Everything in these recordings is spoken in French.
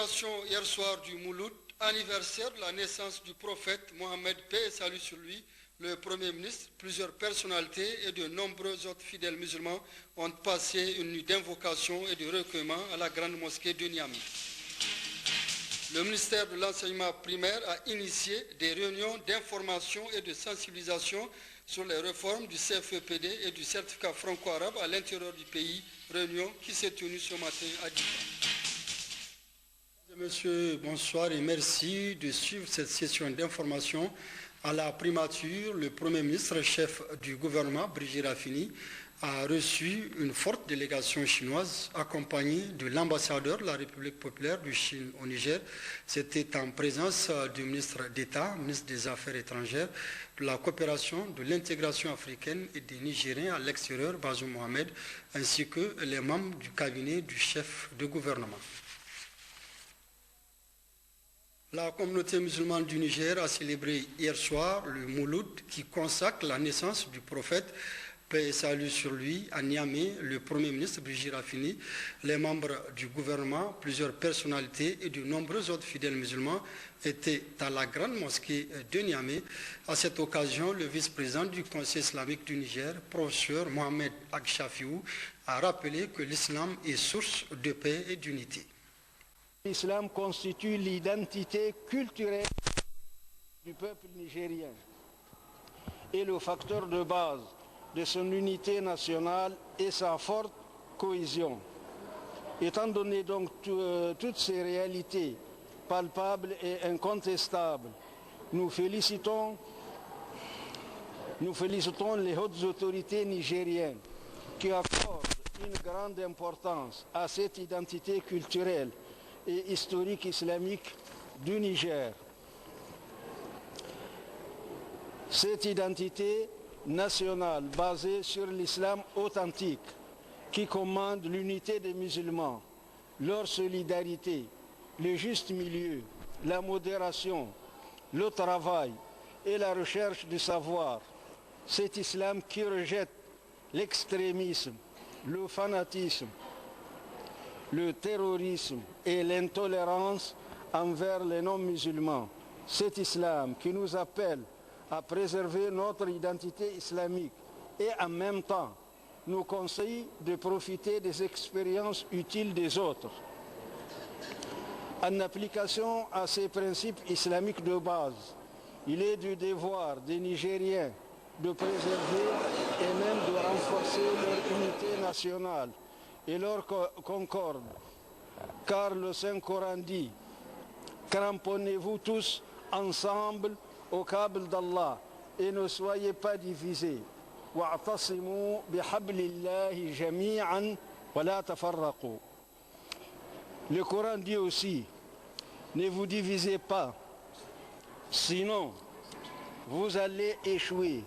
célébration hier soir du Mouloud, anniversaire de la naissance du prophète Mohammed, paix et salut sur lui, le Premier ministre, plusieurs personnalités et de nombreux autres fidèles musulmans ont passé une nuit d'invocation et de recueillement à la grande mosquée de Niamey. Le ministère de l'enseignement primaire a initié des réunions d'information et de sensibilisation sur les réformes du CFEPD et du certificat franco-arabe à l'intérieur du pays, réunion qui s'est tenue ce matin à Difa. Monsieur, bonsoir et merci de suivre cette session d'information. À la primature, le Premier ministre, chef du gouvernement, Brigitte Raffini, a reçu une forte délégation chinoise accompagnée de l'ambassadeur de la République populaire de Chine au Niger. C'était en présence du ministre d'État, ministre des Affaires étrangères, de la coopération, de l'intégration africaine et des Nigériens à l'extérieur, Bazoum Mohamed, ainsi que les membres du cabinet du chef de gouvernement. La communauté musulmane du Niger a célébré hier soir le Mouloud qui consacre la naissance du prophète, paix et salut sur lui, à Niamey. Le Premier ministre Brigitte Raffini, les membres du gouvernement, plusieurs personnalités et de nombreux autres fidèles musulmans étaient à la grande mosquée de Niamey. À cette occasion, le vice-président du Conseil islamique du Niger, professeur Mohamed Agshafiou, a rappelé que l'islam est source de paix et d'unité. L'islam constitue l'identité culturelle du peuple nigérien et le facteur de base de son unité nationale et sa forte cohésion. Étant donné donc toutes ces réalités palpables et incontestables, nous félicitons les hautes autorités nigériennes qui accordent une grande importance à cette identité culturelle et historique islamique du Niger. Cette identité nationale basée sur l'islam authentique qui commande l'unité des musulmans, leur solidarité, le juste milieu, la modération, le travail et la recherche du savoir. Cet islam qui rejette l'extrémisme, le fanatisme, le terrorisme et l'intolérance envers les non-musulmans. Cet islam qui nous appelle à préserver notre identité islamique et en même temps nous conseille de profiter des expériences utiles des autres. En application à ces principes islamiques de base, il est du devoir des Nigériens de préserver et même de renforcer leur unité nationale et leur concorde, car le Saint-Coran dit « Cramponnez-vous tous ensemble au câble d'Allah et ne soyez pas divisés. وَاعْتَصِمُوا بِحَبْلِ اللَّهِ جَمِيعًا وَلَا تَفَرَّقُوا » Le Coran dit aussi « Ne vous divisez pas, sinon vous allez échouer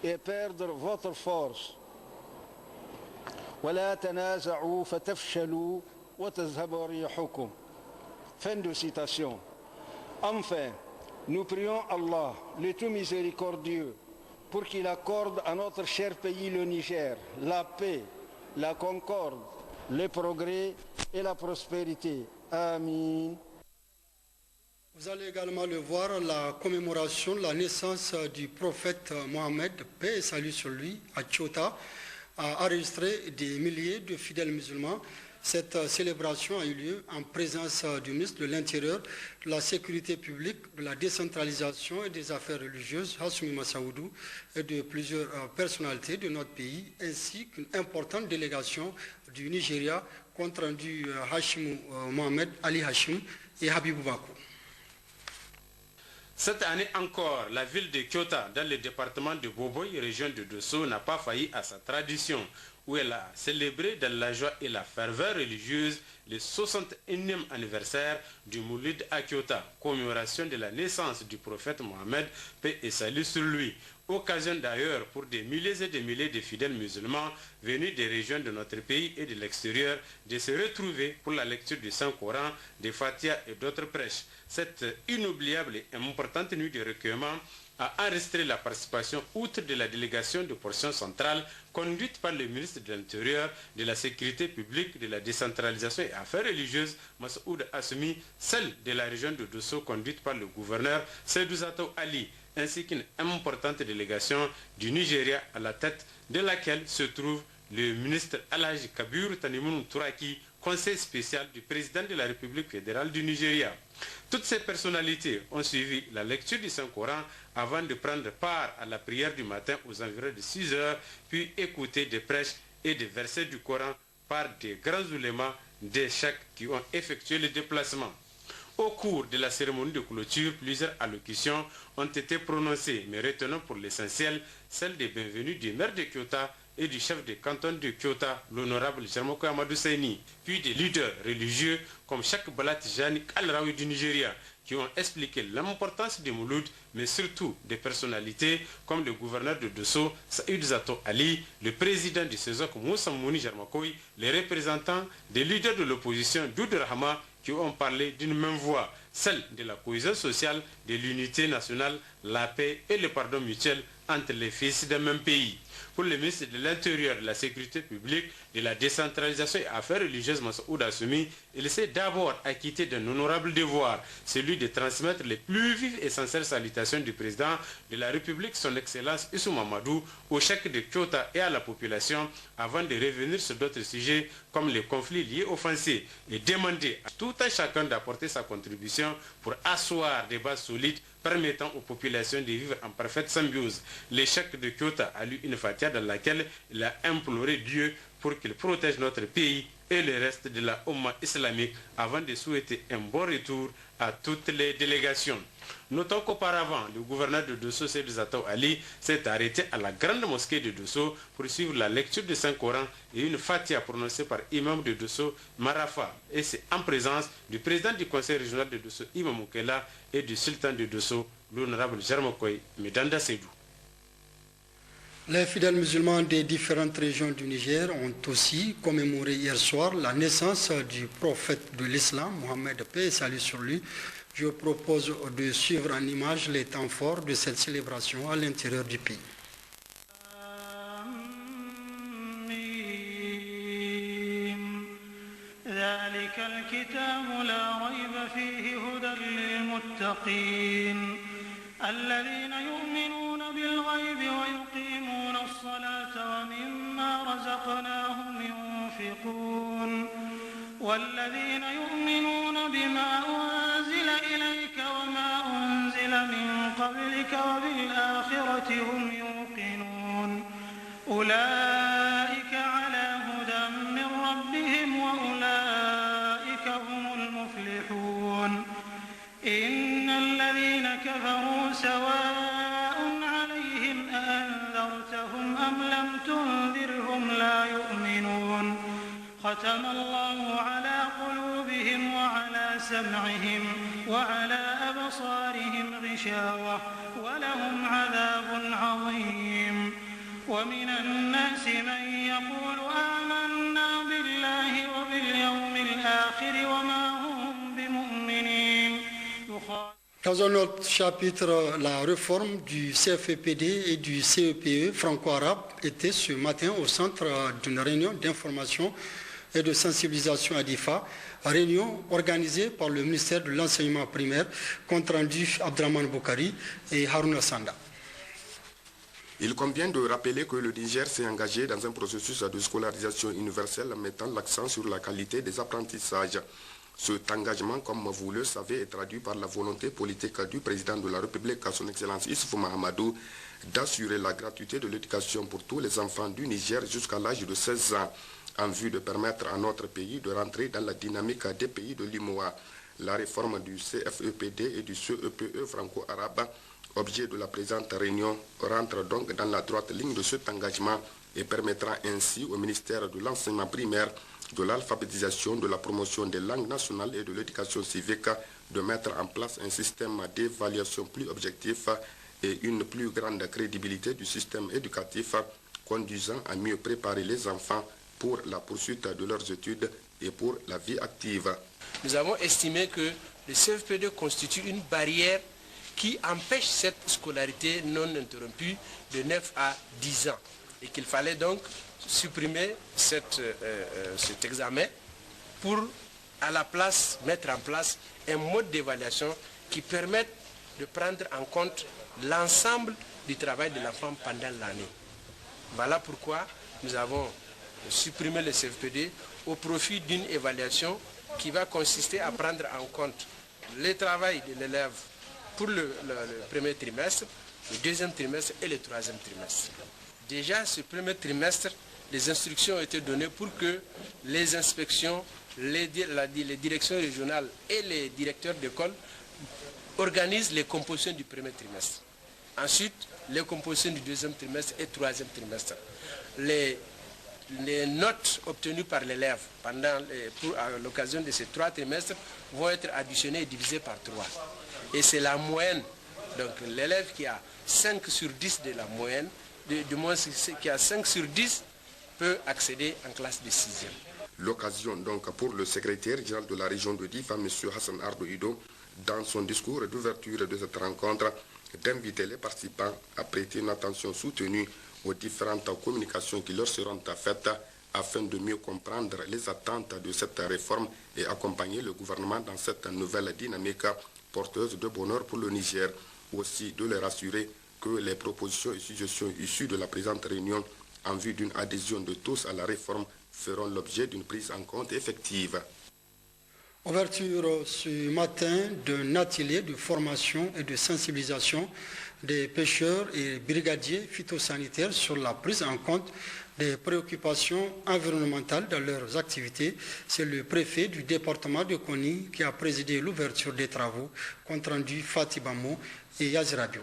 et perdre votre force. » وَلَا تَنَازَعُوا فَتَفْشَلُوا وَتَذْهَبَ رِيحُكُمْ. Fin de citation. Enfin, nous prions Allah, le tout miséricordieux, pour qu'il accorde à notre cher pays le Niger la paix, la concorde, le progrès et la prospérité. Amin. Vous allez également le voir, la commémoration de la naissance du prophète Mohammed, paix et salut sur lui, à Tchota, a enregistré des milliers de fidèles musulmans. Cette célébration a eu lieu en présence du ministre de l'Intérieur, de la Sécurité publique, de la décentralisation et des affaires religieuses, Hassoumi Massaoudou, et de plusieurs personnalités de notre pays, ainsi qu'une importante délégation du Nigeria, compte rendu Hashim Mohamed Ali Hashim et Habibou Bakou. Cette année encore, la ville de Kyota, dans le département de Boboy, région de Dosso, n'a pas failli à sa tradition, où elle a célébré dans la joie et la ferveur religieuse le 61e anniversaire du Moulid à Kyota, commémoration de la naissance du prophète Mohammed, paix et salut sur lui. Occasion d'ailleurs pour des milliers et des milliers de fidèles musulmans venus des régions de notre pays et de l'extérieur de se retrouver pour la lecture du Saint-Coran, des Fatiha et d'autres prêches. Cette inoubliable et importante nuit de recueillement a enregistré la participation outre de la délégation de portion centrale conduite par le ministre de l'Intérieur, de la Sécurité publique, de la décentralisation et affaires religieuses, Massoud Assoumi, celle de la région de Dosso conduite par le gouverneur Seydou Zato Ali, ainsi qu'une importante délégation du Nigeria à la tête de laquelle se trouve le ministre Alhaji Kabiru Tanimoun Touraki, conseil spécial du président de la République fédérale du Nigeria. Toutes ces personnalités ont suivi la lecture du Saint-Coran avant de prendre part à la prière du matin aux environs de 6 heures, puis écouter des prêches et des versets du Coran par des grands oulémas des cheikhs qui ont effectué le déplacement. Au cours de la cérémonie de clôture, plusieurs allocutions ont été prononcées, mais retenons pour l'essentiel celle des bienvenus du maire de Kyoto et du chef de canton de Kyoto, l'honorable Jarmoko Amadou Seyni, puis des leaders religieux comme Cheikh Bala Tijani Al-Rawi du Nigeria, qui ont expliqué l'importance des Moulouds, mais surtout des personnalités comme le gouverneur de Dosso, Saïd Zato Ali, le président du Sezok Moussa Mouni Jarmakoy, les représentants des leaders de l'opposition Doud Rahama, qui ont parlé d'une même voix, celle de la cohésion sociale, de l'unité nationale, la paix et le pardon mutuel entre les fils d'un même pays. Pour le ministre de l'Intérieur, de la Sécurité publique, de la décentralisation et affaires religieuses, Massoud Assoumi, il s'est d'abord acquitté d'un honorable devoir, celui de transmettre les plus vives et sincères salutations du président de la République, son Excellence Issou Mamadou, au chèque de Kyoto et à la population, avant de revenir sur d'autres sujets comme les conflits liés aux Français, et demander à tout un chacun d'apporter sa contribution pour asseoir des bases solides permettant aux populations de vivre en parfaite symbiose. L'échec de Kyoto a lu une fatia dans laquelle il a imploré Dieu pour qu'il protège notre pays et le reste de la Oumma islamique avant de souhaiter un bon retour à toutes les délégations. Notons qu'auparavant, le gouverneur de Dosso, Seydou Zato Ali, s'est arrêté à la grande mosquée de Dosso pour suivre la lecture du Saint-Coran et une fatia prononcée par imam de Dosso, Marafa, et c'est en présence du président du conseil régional de Dosso, Imam Moukela, et du sultan de Dosso, l'honorable Jarmakoy Medanda Seydou. Les fidèles musulmans des différentes régions du Niger ont aussi commémoré hier soir la naissance du prophète de l'islam, Mohammed, paix et salut sur lui. Je propose de suivre en image les temps forts de cette célébration à l'intérieur du pays. الذين يؤمنون بالغيب ويقيمون الصلاة ومما رزقناهم ينفقون والذين يؤمنون بما أنزل إليك وما أنزل من قبلك وبالآخرة هم يوقنون أولئك على هدى من ربهم وأولئك هم المفلحون إن الذين كفروا سواء عليهم أأنذرتهم أم لم تنذرهم لا يؤمنون ختم الله على قلوبهم وعلى سمعهم وعلى أبصارهم غشاوة ولهم عذاب عظيم ومن الناس من يقول آمنا بالله وباليوم الآخر وما هم بمؤمنين. Dans un autre chapitre, la réforme du CFEPD et du CEPE franco-arabe était ce matin au centre d'une réunion d'information et de sensibilisation à DIFA, réunion organisée par le ministère de l'Enseignement primaire, compte rendu Abdraman Boukari et Haruna Sanda. Il convient de rappeler que le Niger s'est engagé dans un processus de scolarisation universelle mettant l'accent sur la qualité des apprentissages. Cet engagement, comme vous le savez, est traduit par la volonté politique du président de la République, son Excellence Issoufou Mahamadou, d'assurer la gratuité de l'éducation pour tous les enfants du Niger jusqu'à l'âge de 16 ans, en vue de permettre à notre pays de rentrer dans la dynamique des pays de l'UMOA. La réforme du CFEPD et du CEPE franco-arabe, objet de la présente réunion, rentre donc dans la droite ligne de cet engagement et permettra ainsi au ministère de l'Enseignement primaire, de l'alphabétisation, de la promotion des langues nationales et de l'éducation civique de mettre en place un système d'évaluation plus objectif et une plus grande crédibilité du système éducatif conduisant à mieux préparer les enfants pour la poursuite de leurs études et pour la vie active. Nous avons estimé que le CFPD constitue une barrière qui empêchent cette scolarité non interrompue de 9 à 10 ans. Et qu'il fallait donc supprimer cet examen pour, à la place, mettre en place un mode d'évaluation qui permette de prendre en compte l'ensemble du travail de l'enfant pendant l'année. Voilà pourquoi nous avons supprimé le CFPD au profit d'une évaluation qui va consister à prendre en compte le travail de l'élève pour le premier trimestre, le deuxième trimestre et le troisième trimestre. Déjà, ce premier trimestre, les instructions ont été données pour que les inspections, les directions régionales et les directeurs d'école organisent les compositions du premier trimestre. Ensuite, les compositions du deuxième trimestre et troisième trimestre. Les notes obtenues par l'élève à l'occasion de ces 3 trimestres vont être additionnées et divisées par 3. Et c'est la moyenne. Donc l'élève qui a 5 sur 10 de la moyenne, du moins qui a 5 sur 10, peut accéder en classe de 6e. L'occasion donc pour le secrétaire général de la région de Difa, M. Hassan Ardo Ido, dans son discours d'ouverture de cette rencontre, d'inviter les participants à prêter une attention soutenue aux différentes communications qui leur seront faites afin de mieux comprendre les attentes de cette réforme et accompagner le gouvernement dans cette nouvelle dynamique porteuse de bonheur pour le Niger. Aussi de leur assurer que les propositions et suggestions issues de la présente réunion en vue d'une adhésion de tous à la réforme feront l'objet d'une prise en compte effective. Ouverture ce matin d'un atelier de formation et de sensibilisation des pêcheurs et brigadiers phytosanitaires sur la prise en compte des préoccupations environnementales dans leurs activités. C'est le préfet du département de Koni qui a présidé l'ouverture des travaux, compte rendu Fatih Bamo et Yazradio.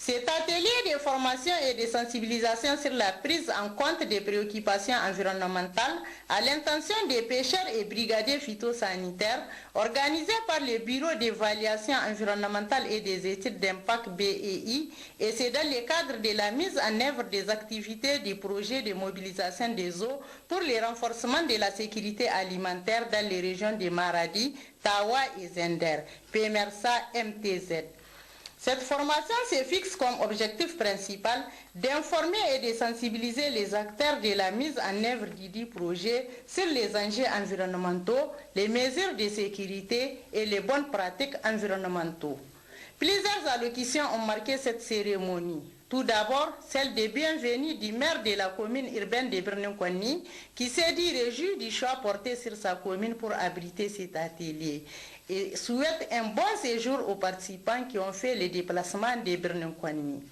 Cet atelier de formation et de sensibilisation sur la prise en compte des préoccupations environnementales à l'intention des pêcheurs et brigadiers phytosanitaires, organisé par le Bureau d'évaluation environnementale et des études d'impact BEI, et c'est dans le cadre de la mise en œuvre des activités du projet de mobilisation des eaux pour le renforcement de la sécurité alimentaire dans les régions de Maradi, Tawa et Zender, PMRSA MTZ. Cette formation se fixe comme objectif principal d'informer et de sensibiliser les acteurs de la mise en œuvre du dit projet sur les enjeux environnementaux, les mesures de sécurité et les bonnes pratiques environnementaux. Plusieurs allocutions ont marqué cette cérémonie. Tout d'abord, celle des bienvenus du maire de la commune urbaine de Birnin-Konni, qui s'est dit réjoui du choix porté sur sa commune pour abriter cet atelier et souhaite un bon séjour aux participants qui ont fait le déplacement de Birnin-Konni.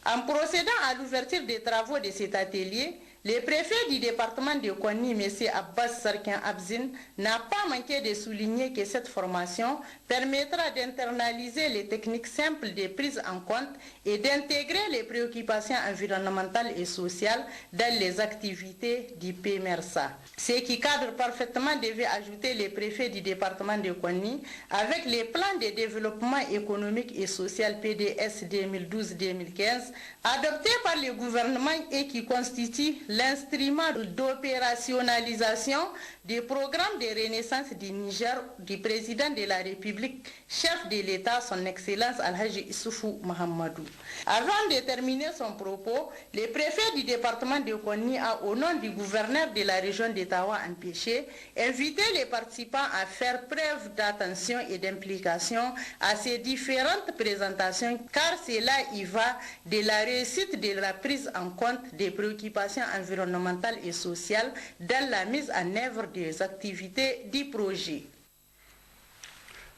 En procédant à l'ouverture des travaux de cet atelier, le préfet du département de Konni, M. Abbas Sarkin Abzin, n'a pas manqué de souligner que cette formation permettra d'internaliser les techniques simples de prise en compte et d'intégrer les préoccupations environnementales et sociales dans les activités du PMRSA. Ce qui cadre parfaitement, devait ajouter le préfet du département de Konni, avec les plans de développement économique et social PDS 2012-2015 adoptés par le gouvernement et qui constituent l'instrument d'opérationnalisation des programmes de renaissance du Niger du président de la République, chef de l'État, son Excellence Al-Haji Issoufou Mahamadou. Avant de terminer son propos, le préfet du département de Konni a, au nom du gouverneur de la région d'Ottawa empêché, invité les participants à faire preuve d'attention et d'implication à ces différentes présentations, car cela y va de la réussite de la prise en compte des préoccupations environnementales et sociales dans la mise en œuvre des activités du projet.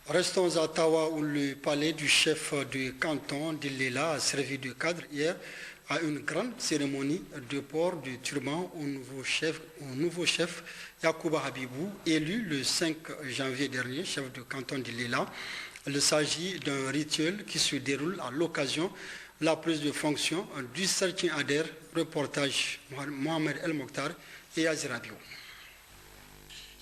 Restons à Tawa où le palais du chef du canton d'Ilela a servi de cadre hier à une grande cérémonie de port du turban au nouveau chef Yacouba Habibou, élu le 5 janvier dernier, chef du canton d'Ilela. Il s'agit d'un rituel qui se déroule à l'occasion de la prise de fonction du Sertien Ader, reportage Mohamed El Mokhtar et Azirabio.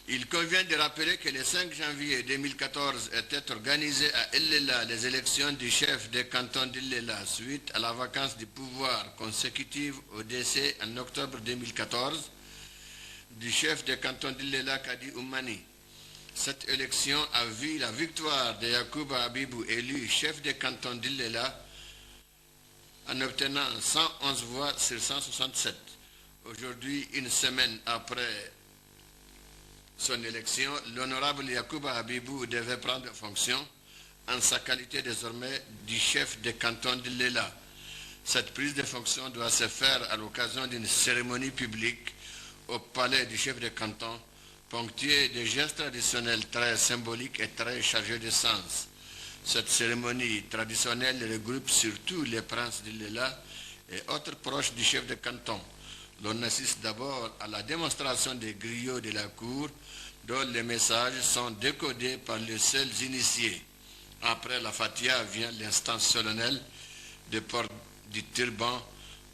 Il convient de rappeler que le 5 janvier 2014 étaient organisées à Ilela les élections du chef des cantons d'Ilela suite à la vacance du pouvoir consécutive au décès en octobre 2014 du chef des cantons d'Ilela Kadi Oumani. Cette élection a vu la victoire de Yacouba Habibou, élu chef de canton d'Illela, en obtenant 111 voix sur 167. Aujourd'hui, une semaine après son élection, l'honorable Yacouba Habibou devait prendre fonction en sa qualité désormais du chef de canton d'Illela. Cette prise de fonction doit se faire à l'occasion d'une cérémonie publique au palais du chef de canton, ponctuée de gestes traditionnels très symboliques et très chargés de sens. Cette cérémonie traditionnelle regroupe surtout les princes d'Illela et autres proches du chef de canton. L'on assiste d'abord à la démonstration des griots de la cour, dont les messages sont décodés par les seuls initiés. Après la fatia vient l'instant solennel de port du turban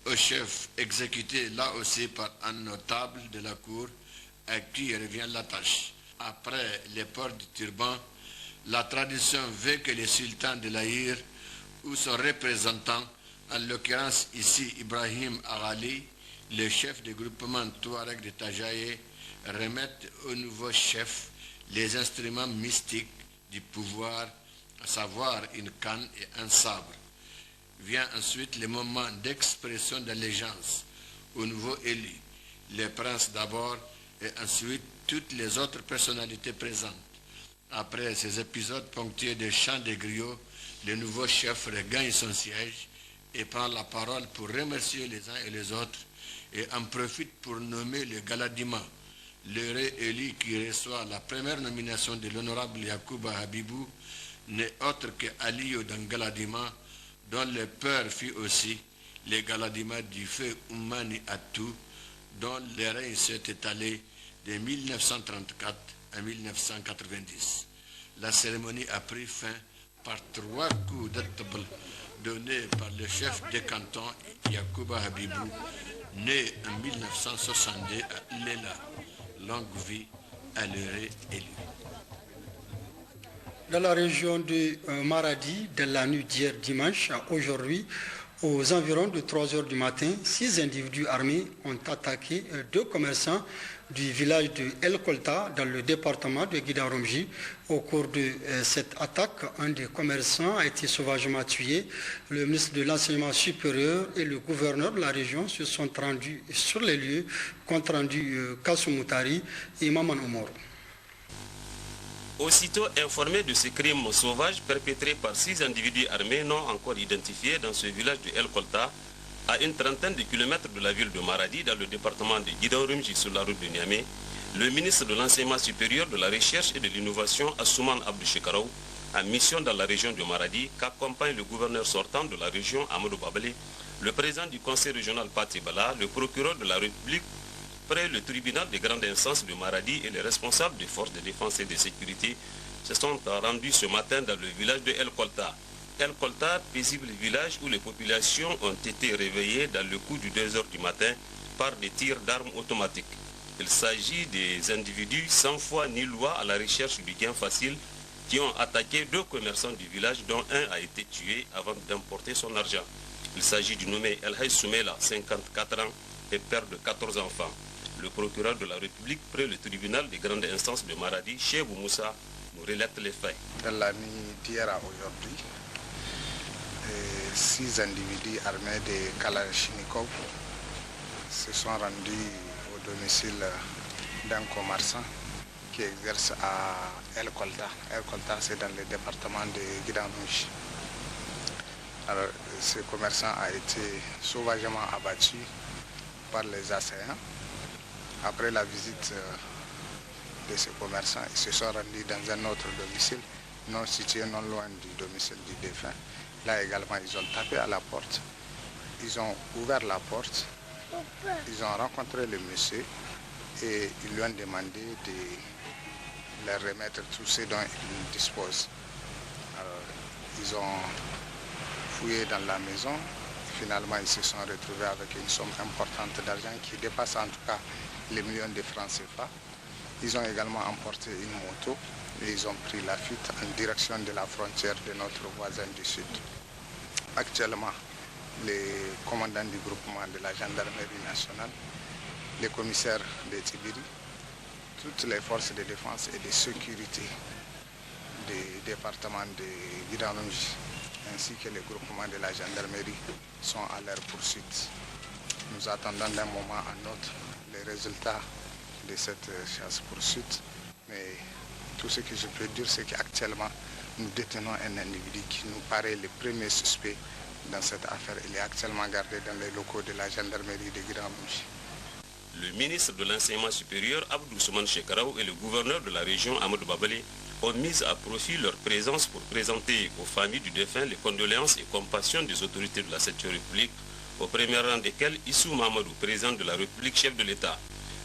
au chef, exécuté là aussi par un notable de la cour à qui revient la tâche. Après les ports du turban, la tradition veut que le sultan de l'Aïr ou son représentant, en l'occurrence ici Ibrahim Aghali, le chef du groupement Touareg de Tajaye, remette au nouveau chef les instruments mystiques du pouvoir, à savoir une canne et un sabre. Vient ensuite le moment d'expression d'allégeance au nouveau élu, les princes d'abord et ensuite toutes les autres personnalités présentes. Après ces épisodes ponctués de chants de griots, le nouveau chef regagne son siège et prend la parole pour remercier les uns et les autres et en profite pour nommer le Galadima, l'heureux élu qui reçoit la première nomination de l'honorable Yacouba Habibou, n'est autre que Aliou dans Galadima, dont le père fut aussi le Galadima du feu Oumani Atou, dont le règne s'est étalé de 1934 à 1990. La cérémonie a pris fin par 3 coups de tabl donnés par le chef de canton Yacouba Habibou, né en 1962 à Lela. Longue vie à l'heureux élu. Dans la région de Maradi, de la nuit d'hier dimanche à aujourd'hui, aux environs de 3 h du matin, 6 individus armés ont attaqué 2 commerçants du village de El Kolta dans le département de Guidarumji. Au cours de cette attaque, un des commerçants a été sauvagement tué. Le ministre de l'Enseignement supérieur et le gouverneur de la région se sont rendus sur les lieux, compte rendu Kassoumutari et Maman Omoro. Aussitôt informé de ce crime sauvage perpétré par 6 individus armés non encore identifiés dans ce village de El Kolta, à une trentaine de kilomètres de la ville de Maradi, dans le département de Guidarumji sur la route de Niamey, le ministre de l'Enseignement supérieur, de la Recherche et de l'Innovation, Assouman Abdou Shekarou, en mission dans la région de Maradi, qu'accompagne le gouverneur sortant de la région, Amadou Babale, le président du conseil régional Pati Bala, le procureur de la République, près le tribunal de grande instance de Maradi et les responsables des forces de défense et de sécurité se sont rendus ce matin dans le village de El Kolta. El Kolta, paisible village où les populations ont été réveillées dans le coup du 2 h du matin par des tirs d'armes automatiques. Il s'agit des individus sans foi ni loi à la recherche du gain facile qui ont attaqué 2 commerçants du village dont un a été tué avant d'emporter son argent. Il s'agit du nommé El Haïs Soumela, 54 ans et père de 14 enfants. Le procureur de la République près le tribunal de grande instance de Maradi, Chebou Moussa, nous relate les faits. Dans la nuit d'hier à aujourd'hui, 6 individus armés de Kalachnikov se sont rendus au domicile d'un commerçant qui exerce à El Kolta. El Kolta, c'est dans le département de Guidarumji. Alors, ce commerçant a été sauvagement abattu par les assaillants. Après la visite de ce commerçant, ils se sont rendus dans un autre domicile, non situé non loin du domicile du défunt. Là également, ils ont tapé à la porte. Ils ont ouvert la porte. Ils ont rencontré le monsieur et ils lui ont demandé de leur remettre tout ce dont ils disposent. Alors, ils ont fouillé dans la maison. Finalement, ils se sont retrouvés avec une somme importante d'argent qui dépasse en tout cas les millions de francs CFA. Ils ont également emporté une moto et ils ont pris la fuite en direction de la frontière de notre voisin du sud. Actuellement, les commandants du groupement de la gendarmerie nationale, les commissaires de Tibiri toutes les forces de défense et de sécurité des départements de Guidarumji ainsi que les groupements de la gendarmerie sont à leur poursuite. Nous attendons d'un moment à l'autre les résultats de cette chasse-poursuite, mais tout ce que je peux dire, c'est qu'actuellement, nous détenons un individu qui nous paraît le premier suspect dans cette affaire. Il est actuellement gardé dans les locaux de la gendarmerie de Guidarumji. Le ministre de l'Enseignement supérieur, Abdou Souman Shekaraou, et le gouverneur de la région, Amadou Babali, ont mis à profit leur présence pour présenter aux familles du défunt les condoléances et compassions des autorités de la 7e République, au premier rang desquels Issou Mahamadou, président de la République, chef de l'État.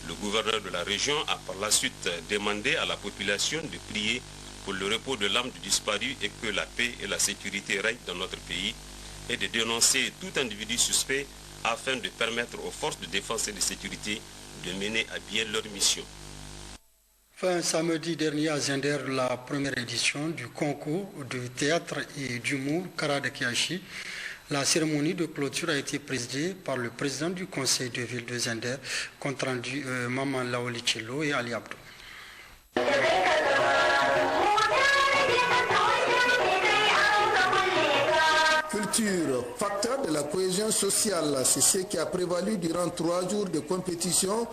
Le gouverneur de la région a par la suite demandé à la population de prier pour le repos de l'âme du disparu et que la paix et la sécurité règnent dans notre pays, et de dénoncer tout individu suspect afin de permettre aux forces de défense et de sécurité de mener à bien leur mission. Fin samedi dernier à Zender, la première édition du concours de théâtre et d'humour Kara de Kiachi. La cérémonie de clôture a été présidée par le président du conseil de ville de Zender, compte rendu Maman Laoli Cello et Ali Abdou. Culture, facteur de la cohésion sociale, c'est ce qui a prévalu durant 3 jours de compétition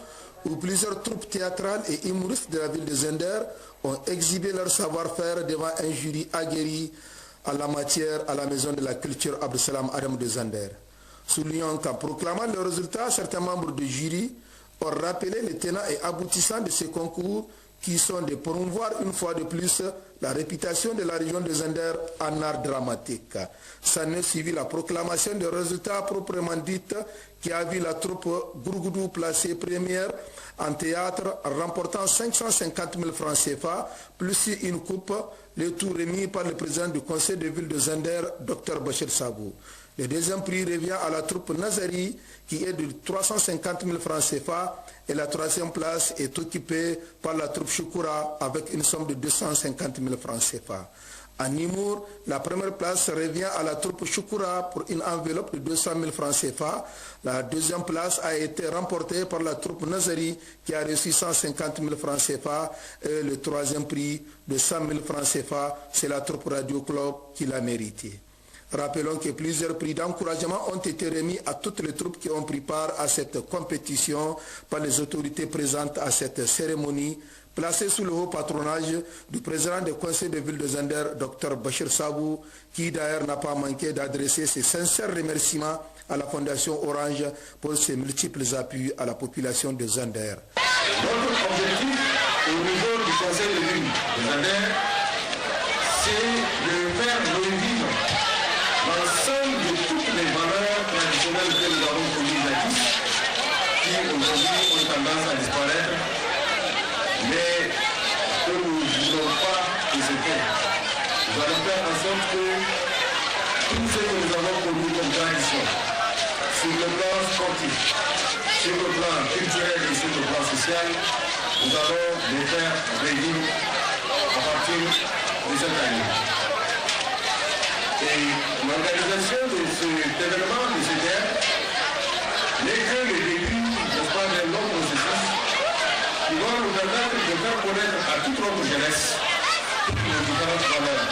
où plusieurs troupes théâtrales et humoristes de la ville de Zender ont exhibé leur savoir-faire devant un jury aguerri à la matière à la maison de la culture Abdeslam Adam de Zender. Soulignant qu'en proclamant le résultat, certains membres du jury ont rappelé les tenants et aboutissants de ces concours qui sont de promouvoir une fois de plus la réputation de la région de Zender en art dramatique. Ça ne suivi la proclamation des résultats proprement dites qui a vu la troupe Gourgoudou placée première en théâtre en remportant 550 000 francs CFA plus une coupe, le tout remis par le président du conseil de ville de Zender, Dr Bachir Sabou. Le deuxième prix revient à la troupe Nazari qui est de 350 000 francs CFA et la troisième place est occupée par la troupe Shukura avec une somme de 250 000 francs CFA. En humour, la première place revient à la troupe Shukura pour une enveloppe de 200 000 francs CFA. La deuxième place a été remportée par la troupe Nazari qui a reçu 150 000 francs CFA. Et le troisième prix de 100 000 francs CFA, c'est la troupe Radio Club qui l'a mérité. Rappelons que plusieurs prix d'encouragement ont été remis à toutes les troupes qui ont pris part à cette compétition par les autorités présentes à cette cérémonie, placée sous le haut patronage du président du conseil de ville de Zender, Dr Bachir Sabou, qui d'ailleurs n'a pas manqué d'adresser ses sincères remerciements à la Fondation Orange pour ses multiples appuis à la population de Zender. Notre objectif au niveau du conseil de ville de Zender, c'est de faire revivre l'ensemble de toutes les valeurs traditionnelles que nous avons connues jadis, qui aujourd'hui ont tendance à disparaître, mais que nous ne voulons pas que ce soit. Nous allons faire en sorte que tout ce que nous avons connu comme tradition, sur le plan sportif, sur le plan culturel et sur le plan social, nous allons les faire revivre à partir de cette année. Et l'organisation de cet événement, de ce théâtre, n'est que le début, n'est-ce pas, d'un long processus qui va nous permettre de faire connaître à toute notre jeunesse toutes les différentes valeurs.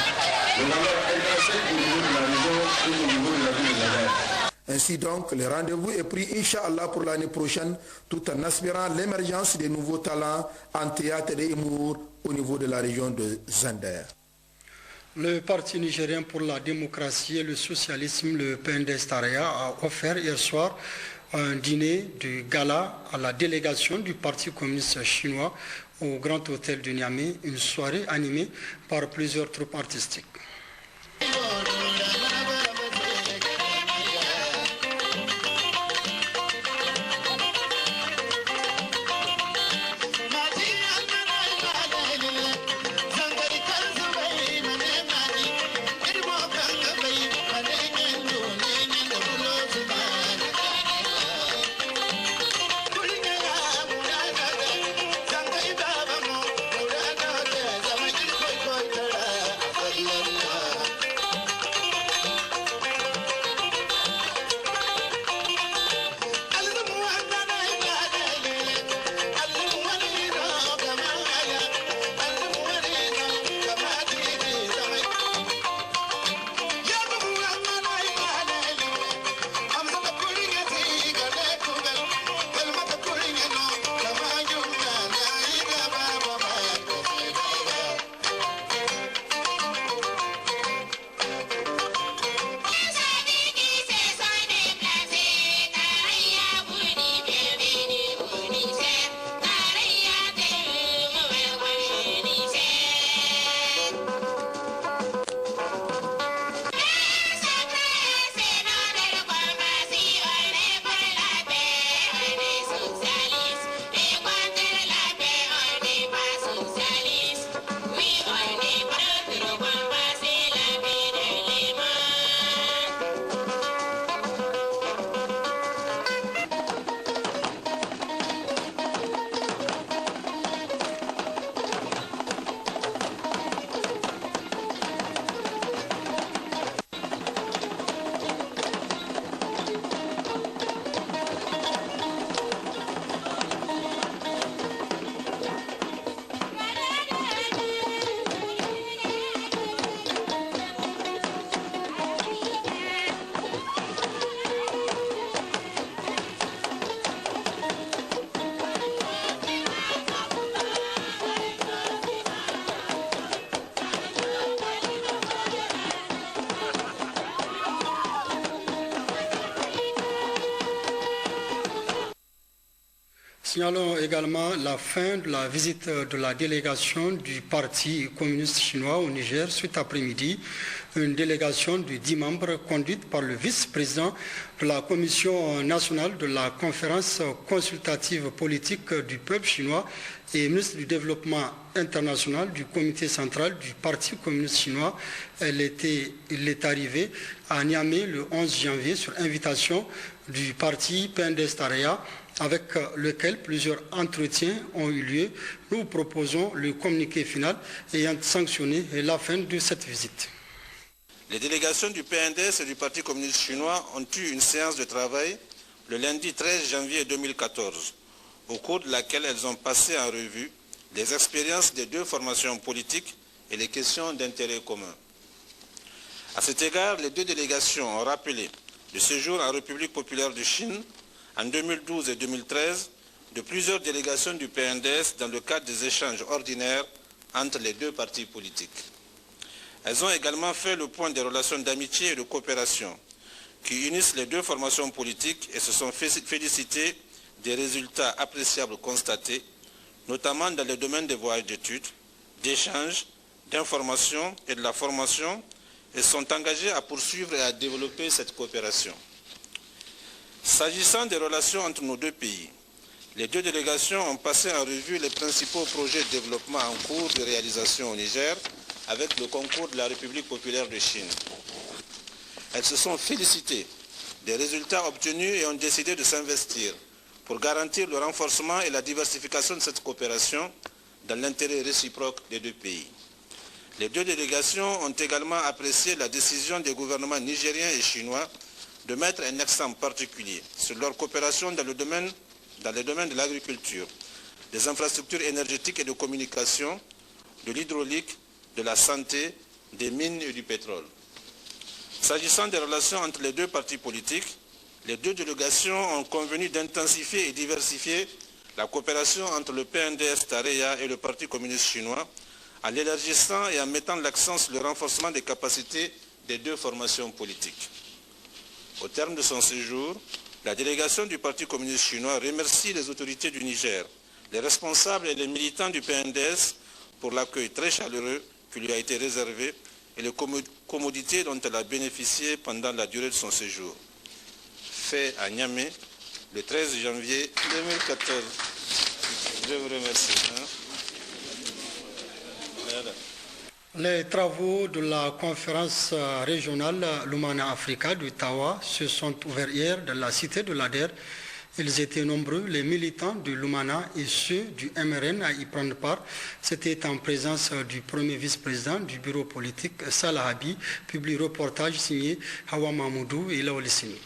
Les valeurs intrinsèques au niveau de la région et au niveau de la ville de Zender. Ainsi donc, le rendez-vous est pris, Inch'Allah, pour l'année prochaine, tout en aspirant l'émergence des nouveaux talents en théâtre et humour au niveau de la région de Zender. Le Parti nigérien pour la démocratie et le socialisme, le PNDS-Taraya, a offert hier soir un dîner de gala à la délégation du Parti communiste chinois au Grand Hôtel de Niamey, une soirée animée par plusieurs troupes artistiques. Thank you. Signalons également la fin de la visite de la délégation du Parti communiste chinois au Niger cet après-midi. Une délégation de 10 membres conduite par le vice-président de la Commission nationale de la conférence consultative politique du peuple chinois et ministre du Développement international du comité central du Parti communiste chinois. Il est arrivé à Niamey le 11 janvier sur invitation du parti PNDS-Taraya, avec lequel plusieurs entretiens ont eu lieu. Nous proposons le communiqué final ayant sanctionné la fin de cette visite. Les délégations du PNDS et du Parti communiste chinois ont eu une séance de travail le lundi 13 janvier 2014, au cours de laquelle elles ont passé en revue les expériences des deux formations politiques et les questions d'intérêt commun. À cet égard, les deux délégations ont rappelé le séjour en République populaire de Chine en 2012 et 2013 de plusieurs délégations du PNDS dans le cadre des échanges ordinaires entre les deux partis politiques. Elles ont également fait le point des relations d'amitié et de coopération qui unissent les deux formations politiques et se sont félicitées des résultats appréciables constatés, notamment dans les domaines des voyages d'études, d'échanges, d'information et de la formation, et sont engagées à poursuivre et à développer cette coopération. S'agissant des relations entre nos deux pays, les deux délégations ont passé en revue les principaux projets de développement en cours de réalisation au Niger avec le concours de la République populaire de Chine. Elles se sont félicitées des résultats obtenus et ont décidé de s'investir pour garantir le renforcement et la diversification de cette coopération dans l'intérêt réciproque des deux pays. Les deux délégations ont également apprécié la décision des gouvernements nigériens et chinois de mettre un accent particulier sur leur coopération dans les domaines de l'agriculture, des infrastructures énergétiques et de communication, de l'hydraulique, de la santé, des mines et du pétrole. S'agissant des relations entre les deux partis politiques, les deux délégations ont convenu d'intensifier et diversifier la coopération entre le PNDS-Taraya et le Parti communiste chinois, en l'élargissant et en mettant l'accent sur le renforcement des capacités des deux formations politiques. Au terme de son séjour, la délégation du Parti communiste chinois remercie les autorités du Niger, les responsables et les militants du PNDS pour l'accueil très chaleureux qui lui a été réservé et les commodités dont elle a bénéficié pendant la durée de son séjour. Fait à Niamey, le 13 janvier 2014. Je vous remercie. Les travaux de la conférence régionale Lumana Africa du Tawa se sont ouverts hier dans la cité de l'Ader. Ils étaient nombreux, les militants du Lumana et ceux du MRN à y prendre part. C'était en présence du premier vice-président du bureau politique, Salah Habi, public reportage signé Hawa Mahmoudou et Laouli Sini.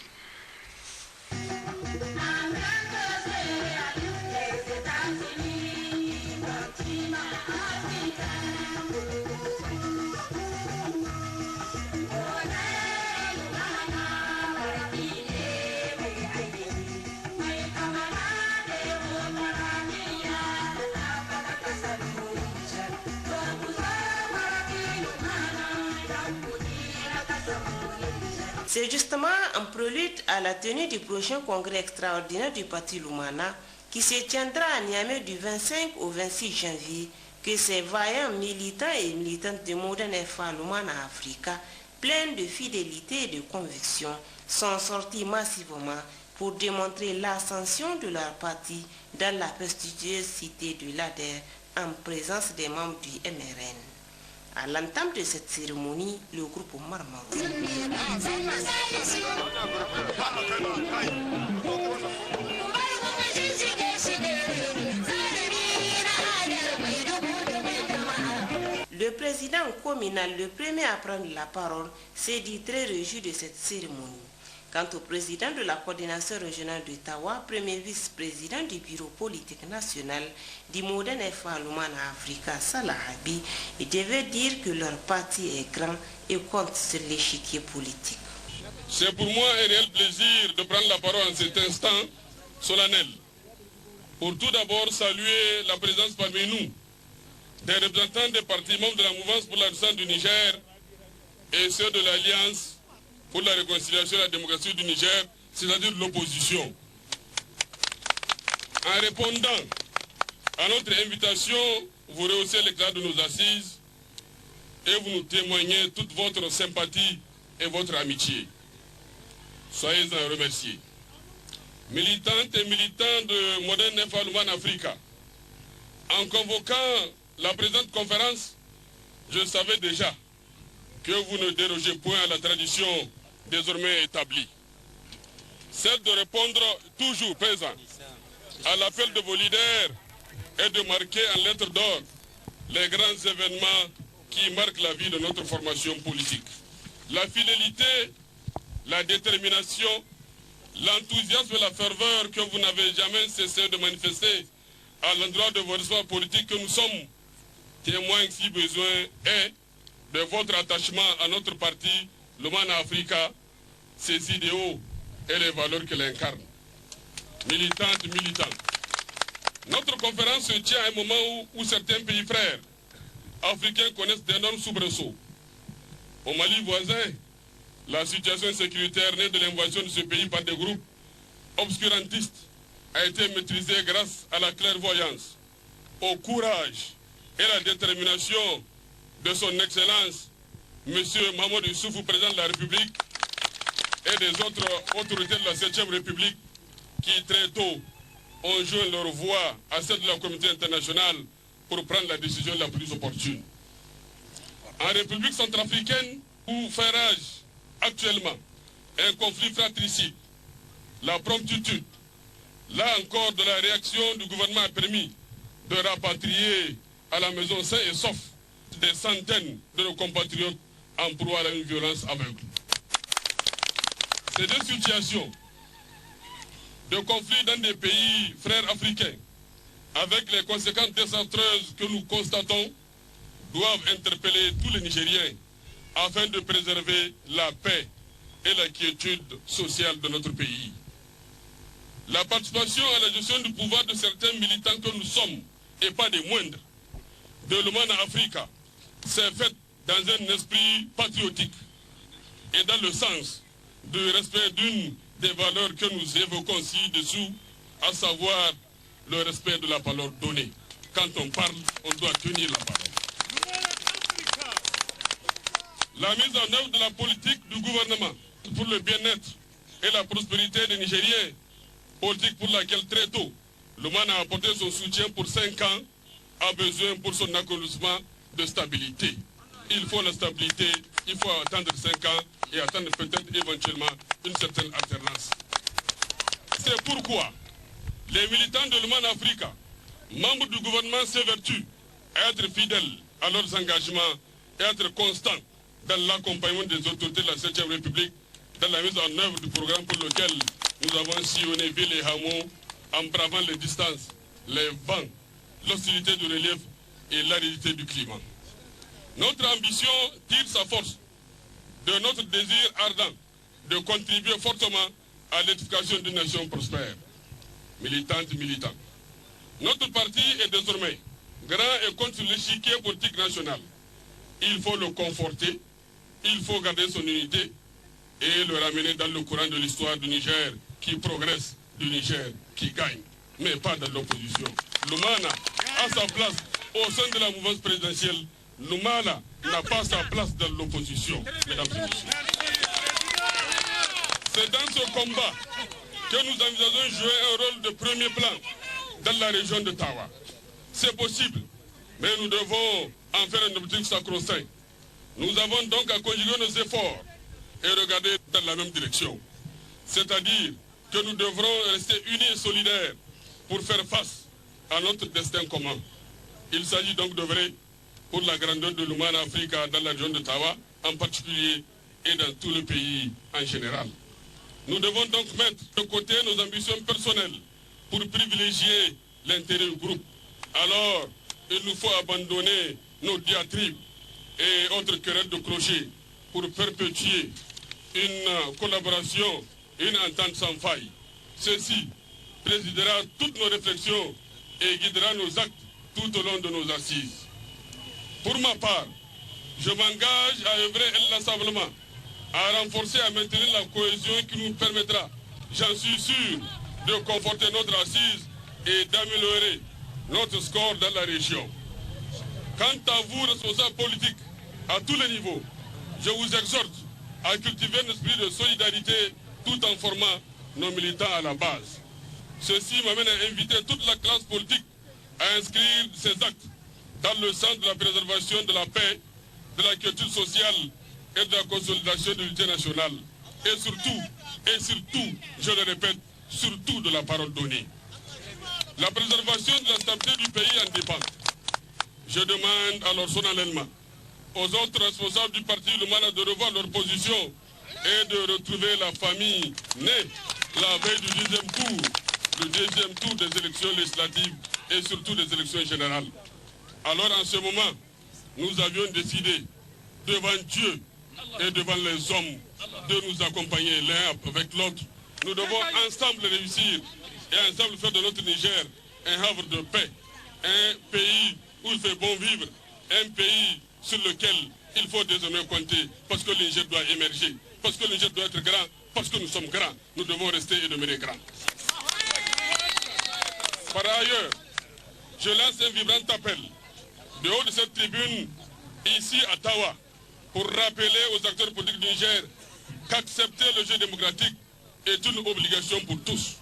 C'est justement un prélude à la tenue du prochain congrès extraordinaire du Parti Lumana qui se tiendra à Niamey du 25 au 26 janvier que ces vaillants militants et militantes de Modern FA Lumana Africa, pleins de fidélité et de conviction, sont sortis massivement pour démontrer l'ascension de leur parti dans la prestigieuse cité de l'Ader en présence des membres du MRN. À l'entame de cette cérémonie, le groupe Marmaro. Le président communal, le premier à prendre la parole, s'est dit très réjoui de cette cérémonie. Quant au président de la coordination régionale de Tawa, premier vice-président du bureau politique national du Modern FA Lumana Africa, Salah Habi, il devait dire que leur parti est grand et compte sur l'échiquier politique. C'est pour moi un réel plaisir de prendre la parole en cet instant solennel. Pour tout d'abord saluer la présence parmi nous des représentants des partis membres de la mouvance pour la résistance du Niger et ceux de l'Alliance pour la réconciliation et la démocratie du Niger, c'est-à-dire l'opposition. En répondant à notre invitation, vous rehaussez l'éclat de nos assises et vous nous témoignez toute votre sympathie et votre amitié. Soyez-en remerciés. Militantes et militants de Modern Nefalman Africa, en convoquant la présente conférence, je savais déjà que vous ne dérogez point à la tradition désormais établie. Celle de répondre toujours présent à l'appel de vos leaders et de marquer en lettres d'or les grands événements qui marquent la vie de notre formation politique. La fidélité, la détermination, l'enthousiasme et la ferveur que vous n'avez jamais cessé de manifester à l'endroit de vos responsables politiques que nous sommes témoins si besoin est de votre attachement à notre parti, l'Umana Africa, ses idéaux et les valeurs qu'elle incarne. Militantes, militants. Notre conférence se tient à un moment où certains pays frères africains connaissent d'énormes soubresauts. Au Mali voisin, la situation sécuritaire née de l'invasion de ce pays par des groupes obscurantistes a été maîtrisée grâce à la clairvoyance, au courage et la détermination de son Excellence, M. Mamadou Issoufou, président de la République, et des autres autorités de la 7e République qui très tôt ont joint leur voix à celle de la communauté internationale pour prendre la décision la plus opportune. En République centrafricaine, où fait rage actuellement un conflit fratricide, la promptitude, là encore de la réaction du gouvernement a permis de rapatrier à la maison sains et saufs des centaines de nos compatriotes en proie à une violence aveugle. Ces deux situations de conflit dans des pays frères africains, avec les conséquences désastreuses que nous constatons, doivent interpeller tous les Nigériens afin de préserver la paix et la quiétude sociale de notre pays. La participation à la gestion du pouvoir de certains militants que nous sommes, et pas des moindres, de l'Umana Africa, s'est faite dans un esprit patriotique et dans le sens du respect d'une des valeurs que nous évoquons ci-dessous, à savoir le respect de la parole donnée. Quand on parle, on doit tenir la parole. La mise en œuvre de la politique du gouvernement pour le bien-être et la prospérité des Nigériens, politique pour laquelle très tôt, l'Oman a apporté son soutien pour 5 ans, a besoin pour son accomplissement de stabilité. Il faut la stabilité, il faut attendre 5 ans et attendre peut-être éventuellement une certaine alternance. C'est pourquoi les militants de l'Oman Africa, membres du gouvernement, s'évertuent à être fidèles à leurs engagements et à être constants dans l'accompagnement des autorités de la 7e République dans la mise en œuvre du programme pour lequel nous avons sillonné villes et hameaux en bravant les distances, les vents, l'hostilité du relief et l'aridité du climat. Notre ambition tire sa force de notre désir ardent de contribuer fortement à l'édification d'une nation prospère. Militantes, militants. Notre parti est désormais grand et contre l'échiquier politique national. Il faut le conforter, il faut garder son unité et le ramener dans le courant de l'histoire du Niger qui progresse, du Niger qui gagne, mais pas dans l'opposition. L'Umana a sa place au sein de la mouvance présidentielle. L'Umana n'a pas sa place dans l'opposition, mesdames et messieurs. C'est dans ce combat que nous envisageons jouer un rôle de premier plan dans la région de Tawa. C'est possible, mais nous devons en faire un objectif sacro-saint. Nous avons donc à conjuguer nos efforts et regarder dans la même direction. C'est-à-dire que nous devrons rester unis et solidaires pour faire face à notre destin commun. Il s'agit donc d'œuvrer pour la grandeur de l'Umana Africa dans la région de Tawa, en particulier, et dans tout le pays en général. Nous devons donc mettre de côté nos ambitions personnelles pour privilégier l'intérêt du groupe. Alors, il nous faut abandonner nos diatribes et autres querelles de clocher pour perpétuer une collaboration, une entente sans faille. Ceci présidera toutes nos réflexions et guidera nos actes tout au long de nos assises. Pour ma part, je m'engage à œuvrer inlassablement, à renforcer et à maintenir la cohésion qui nous permettra, j'en suis sûr, de conforter notre assise et d'améliorer notre score dans la région. Quant à vous, responsables politiques, à tous les niveaux, je vous exhorte à cultiver un esprit de solidarité tout en formant nos militants à la base. Ceci m'amène à inviter toute la classe politique à inscrire ces actes dans le sens de la préservation de la paix, de la culture sociale et de la consolidation de l'unité nationale. Et surtout, je le répète, surtout de la parole donnée. La préservation de la stabilité du pays en dépend. Je demande alors solennellement aux autres responsables du parti Lumana de revoir leur position et de retrouver la famille née la veille du deuxième tour des élections législatives et surtout des élections générales. Alors en ce moment, nous avions décidé devant Dieu et devant les hommes de nous accompagner l'un avec l'autre. Nous devons ensemble réussir et ensemble faire de notre Niger un havre de paix, un pays où il fait bon vivre, un pays sur lequel il faut désormais compter parce que le Niger doit émerger, parce que le Niger doit être grand, parce que nous sommes grands, nous devons rester et demeurer grands. Par ailleurs, je lance un vibrant appel de haut de cette tribune, ici à Tawa, pour rappeler aux acteurs politiques du Niger qu'accepter le jeu démocratique est une obligation pour tous.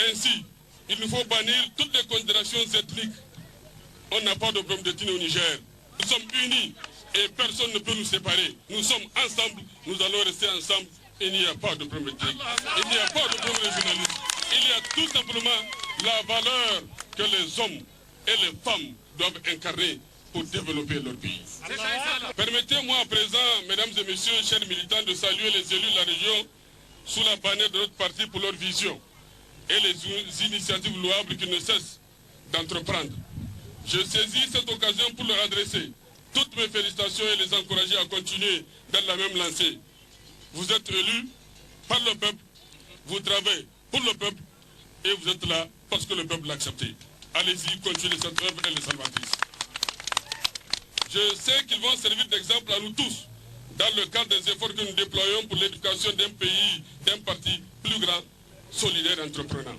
Ainsi, il nous faut bannir toutes les considérations ethniques. On n'a pas de problème d'ethnie au Niger. Nous sommes unis et personne ne peut nous séparer. Nous sommes ensemble, nous allons rester ensemble. Il n'y a pas de problème ethnique. Il n'y a pas de problème régionaliste. Il y a tout simplement la valeur que les hommes et les femmes doivent incarner pour développer leur pays. Permettez-moi à présent, mesdames et messieurs, chers militants, de saluer les élus de la région sous la bannière de notre parti pour leur vision et les initiatives louables qu'ils ne cessent d'entreprendre. Je saisis cette occasion pour leur adresser toutes mes félicitations et les encourager à continuer dans la même lancée. Vous êtes élus par le peuple, vous travaillez pour le peuple et vous êtes là parce que le peuple l'a accepté. Allez-y, continuez cette œuvre, elle est salvatrice. Je sais qu'ils vont servir d'exemple à nous tous dans le cadre des efforts que nous déployons pour l'éducation d'un pays, d'un parti plus grand, solidaire et entreprenant.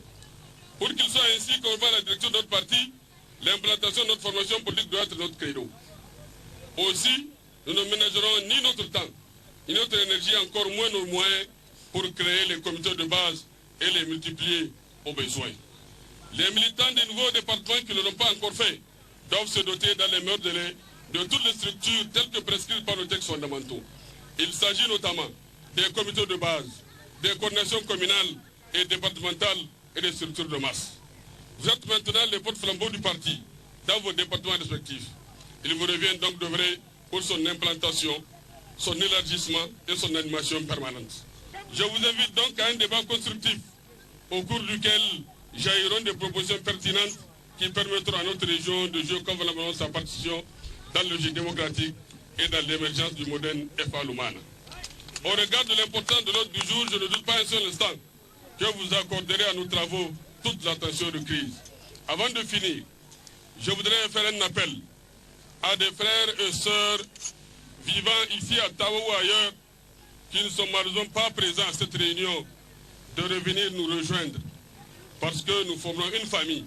Pour qu'il soit ainsi qu'on va à la direction de notre parti, l'implantation de notre formation politique doit être notre credo. Aussi, nous ne ménagerons ni notre temps, ni notre énergie, encore moins nos moyens, pour créer les comités de base et les multiplier aux besoins. Les militants des nouveaux départements qui ne l'ont pas encore fait doivent se doter dans les meilleurs délais de toutes les structures telles que prescrites par nos textes fondamentaux. Il s'agit notamment des comités de base, des coordinations communales et départementales et des structures de masse. Vous êtes maintenant les porte-flambeaux du parti dans vos départements respectifs. Il vous revient donc d'œuvrer pour son implantation, son élargissement et son animation permanente. Je vous invite donc à un débat constructif au cours duquel jailliront des propositions pertinentes qui permettront à notre région de jouer convenablement sa partition dans le jeu démocratique et dans l'émergence du moderne FA Lumana. Au regard de l'importance de l'ordre du jour, je ne doute pas un seul instant que vous accorderez à nos travaux toute l'attention de crise. Avant de finir, je voudrais faire un appel à des frères et sœurs vivant ici à Tawa ou ailleurs qui ne sont malheureusement pas présents à cette réunion de revenir nous rejoindre parce que nous formons une famille.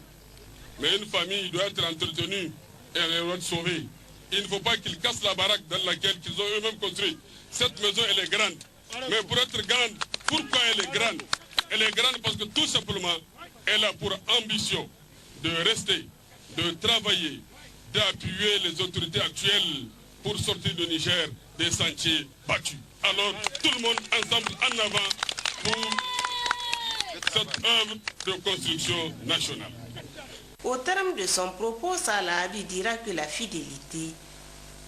Mais une famille doit être entretenue et elle doit être sauvée. Il ne faut pas qu'ils cassent la baraque dans laquelle ils ont eux-mêmes construit. Cette maison, elle est grande. Mais pour être grande, pourquoi elle est grande? Elle est grande parce que tout simplement, elle a pour ambition de rester, de travailler, d'appuyer les autorités actuelles pour sortir du Niger des sentiers battus. Alors, tout le monde ensemble en avant pour cette œuvre de construction nationale. Au terme de son propos, Salah lui dira que la fidélité,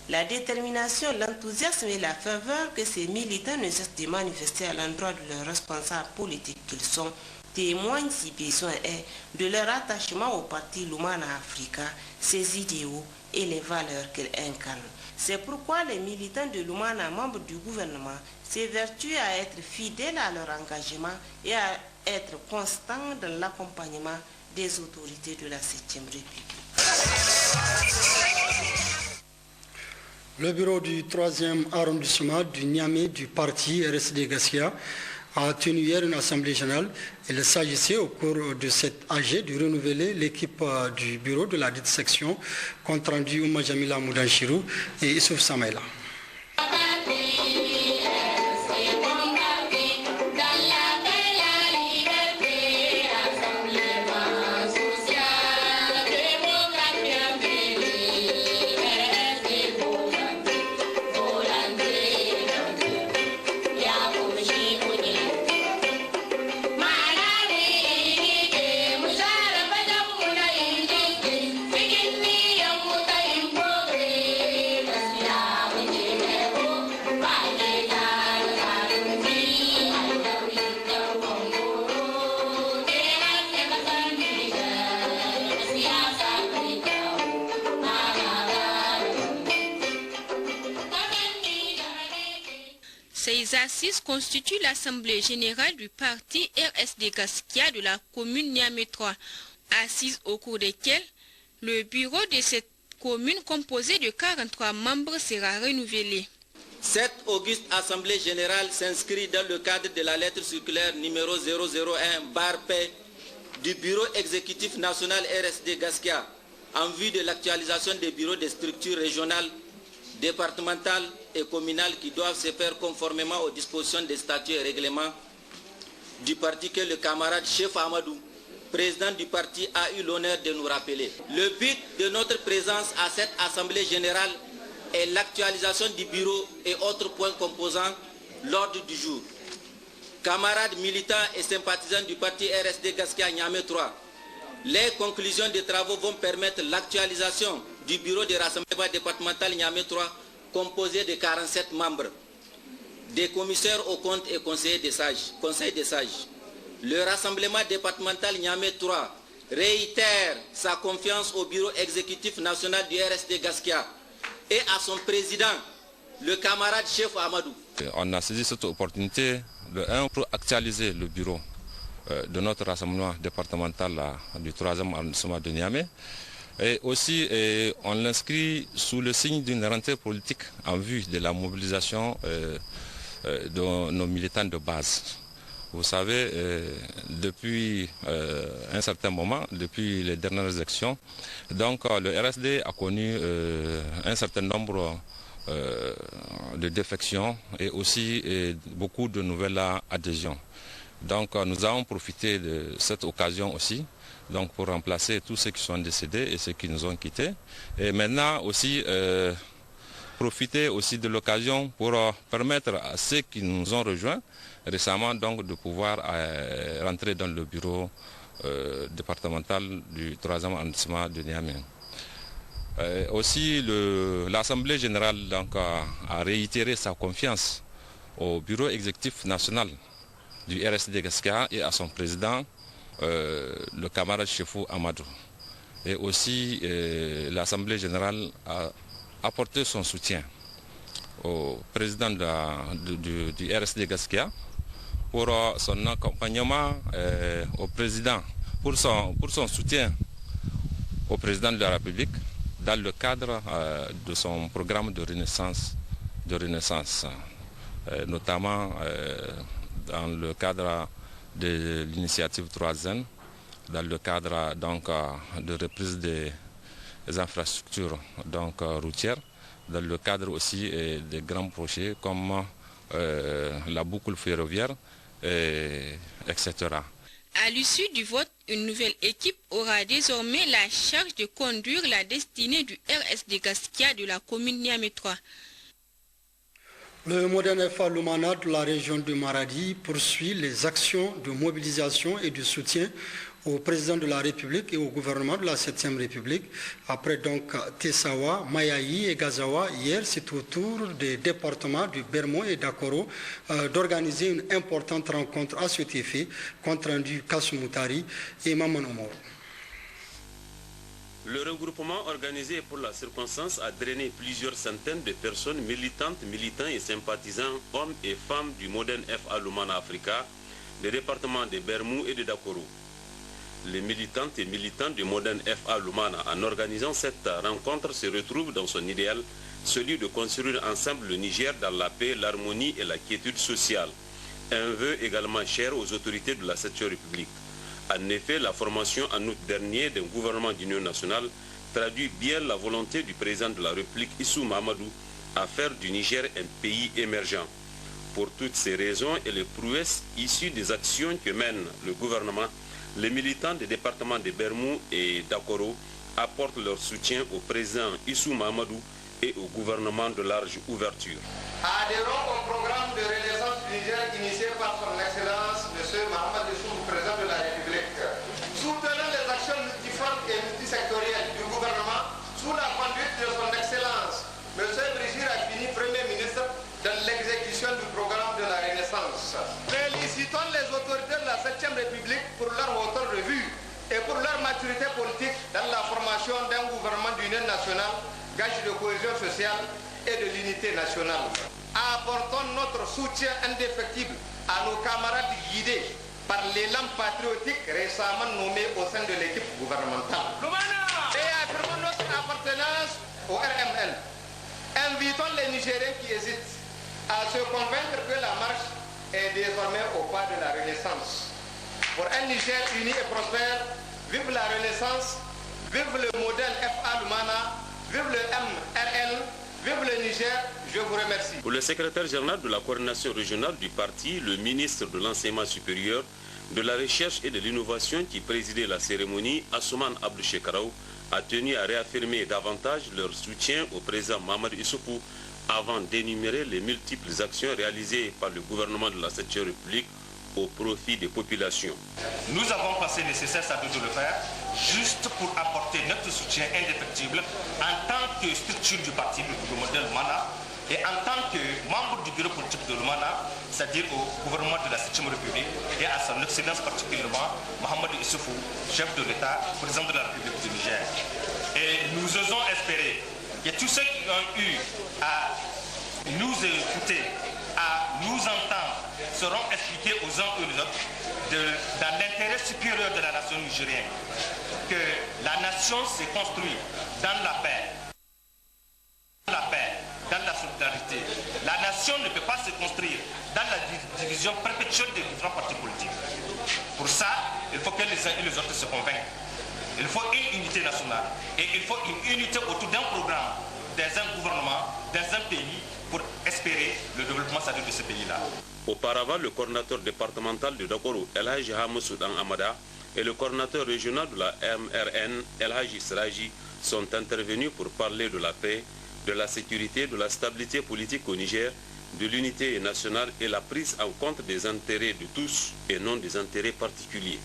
la détermination, l'enthousiasme et la faveur que ces militants ne cessent de manifester à l'endroit de leurs responsables politiques qu'ils sont témoignent, si besoin est, de leur attachement au parti Lumana Africa, ses idéaux et les valeurs qu'il incarne. C'est pourquoi les militants de Lumana, membres du gouvernement, s'évertuent à être fidèles à leur engagement et à être constants dans l'accompagnement des autorités de la 7e République. Le bureau du 3e arrondissement du Niamey du parti RSD Gaskia a tenu hier une assemblée générale. Il s'agissait au cours de cette AG de renouveler l'équipe du bureau de la dite section, compte rendu Ouma Jamila Moudanchirou et Issouf Samaïla. Ces assises constituent l'Assemblée générale du parti RSD Gaskia de la commune Niamey 3, assises au cours desquelles le bureau de cette commune composé de 43 membres sera renouvelé. Cette auguste Assemblée générale s'inscrit dans le cadre de la lettre circulaire numéro 001-P du bureau exécutif national RSD Gaskia en vue de l'actualisation des bureaux des structures régionales, départementales et communales qui doivent se faire conformément aux dispositions des statuts et règlements du parti que le camarade chef Amadou, président du parti, a eu l'honneur de nous rappeler. Le but de notre présence à cette Assemblée générale est l'actualisation du bureau et autres points composant l'ordre du jour. Camarades militants et sympathisants du parti RSD Gaskia Niamey 3, les conclusions des travaux vont permettre l'actualisation du bureau de rassemblement départemental Niamey 3 composé de 47 membres, des commissaires aux comptes et conseillers des sages. Le rassemblement départemental Niamey 3 réitère sa confiance au bureau exécutif national du RSD Gaskia et à son président, le camarade chef Amadou. On a saisi cette opportunité pour actualiser le bureau de notre rassemblement départemental du 3e arrondissement de Niamey. Et aussi, on l'inscrit sous le signe d'une rentrée politique en vue de la mobilisation de nos militants de base. Vous savez, depuis un certain moment, depuis les dernières élections, donc le RSD a connu un certain nombre de défections et aussi beaucoup de nouvelles adhésions. Donc nous avons profité de cette occasion aussi pour remplacer tous ceux qui sont décédés et ceux qui nous ont quittés. Et maintenant aussi profiter aussi de l'occasion pour permettre à ceux qui nous ont rejoints récemment de pouvoir rentrer dans le bureau départemental du 3e arrondissement de Niamey. Aussi l'Assemblée générale a réitéré sa confiance au bureau exécutif national du RSD Gaskia et à son président, le camarade Chefou Amadou. Et aussi l'Assemblée générale a apporté son soutien au président du RSD Gaskia pour son accompagnement au président, pour son soutien au président de la République dans le cadre de son programme de renaissance, notamment dans le cadre de l'initiative 3N, dans le cadre de reprise des infrastructures routières, dans le cadre aussi des grands projets comme la boucle ferroviaire, etc. À l'issue du vote, une nouvelle équipe aura désormais la charge de conduire la destinée du RSD Gaskia de la commune Niamey 3. Le Modène FA Lumana de la région de Maradi poursuit les actions de mobilisation et de soutien au président de la République et au gouvernement de la 7e République. Après Tessawa, Mayaï et Gazawa, hier c'est au tour des départements de Bermo et d'Akoro d'organiser une importante rencontre à cet effet, compte rendu Kassoumutari et Maman Omoro. Le regroupement organisé pour la circonstance a drainé plusieurs centaines de personnes militantes, militants et sympathisants, hommes et femmes du Modène FA Lumana Africa, des départements de Bermou et de Dakoro. Les militantes et militants du Modène FA Lumana, en organisant cette rencontre, se retrouvent dans son idéal, celui de construire ensemble le Niger dans la paix, l'harmonie et la quiétude sociale. un vœu également cher aux autorités de la 7e République. En effet, la formation en août dernier d'un gouvernement d'union nationale traduit bien la volonté du président de la République, Issou Mahamadou, à faire du Niger un pays émergent. Pour toutes ces raisons et les prouesses issues des actions que mène le gouvernement, les militants des départements de Bermou et d'Akoro apportent leur soutien au président Issou Mahamadou et au gouvernement de large ouverture. Adhérons au programme de renaissance du Niger initié par son Excellence M. Mahamadou Issou, président de la République. Soutenons les actions multiformes et multisectorielles du gouvernement sous la conduite de son Excellence M. Brigitte Raffini, Premier ministre, dans l'exécution du programme de la Renaissance. Félicitons les autorités de la 7e République pour leur hauteur de vue et pour leur maturité politique dans la formation d'un gouvernement d'union nationale, gage de cohésion sociale et de l'unité nationale. Apportons notre soutien indéfectible à nos camarades guidés par l'élan patriotique récemment nommé au sein de l'équipe gouvernementale. Et affirmons notre appartenance au RMN. Invitons les Nigériens qui hésitent à se convaincre que la marche est désormais au pas de la Renaissance. Pour un Niger uni et prospère, vive la Renaissance, vive le modèle FA Lumana, vive le MRL, vive le Niger, je vous remercie. Pour le secrétaire général de la coordination régionale du parti, le ministre de l'enseignement supérieur, de la recherche et de l'innovation qui présidait la cérémonie, Assouman Abdou Shekaraou, a tenu à réaffirmer davantage leur soutien au président Mahamadou Issoufou avant d'énumérer les multiples actions réalisées par le gouvernement de la 7e République au profit des populations. Nous avons pensé nécessaire de le faire juste pour apporter notre soutien indéfectible en tant que structure du parti, le modèle MANA, et en tant que membre du bureau politique de l'UMANA, c'est-à-dire au gouvernement de la 7e République et à son excellence particulièrement Mahamadou Issoufou, chef de l'État, président de la République du Niger. Et nous osons espérer que tous ceux qui ont eu à nous écouter, à nous entendre, seront expliqués aux uns et aux autres dans l'intérêt supérieur de la nation nigérienne, que la nation s'est construite dans la paix, dans la solidarité. La nation ne peut pas se construire dans la division perpétuelle des différents partis politiques. Pour ça, il faut que les uns et les autres se convainquent. Il faut une unité nationale et il faut une unité autour d'un programme, dans un gouvernement, dans un pays, pour espérer le développement de ce pays-là. Auparavant, le coordinateur départemental de Dakoro, El Haji Hamoussoudan Amada, et le coordinateur régional de la MRN, El Haji Sraji, sont intervenus pour parler de la paix, de la sécurité, de la stabilité politique au Niger, de l'unité nationale et la prise en compte des intérêts de tous et non des intérêts particuliers.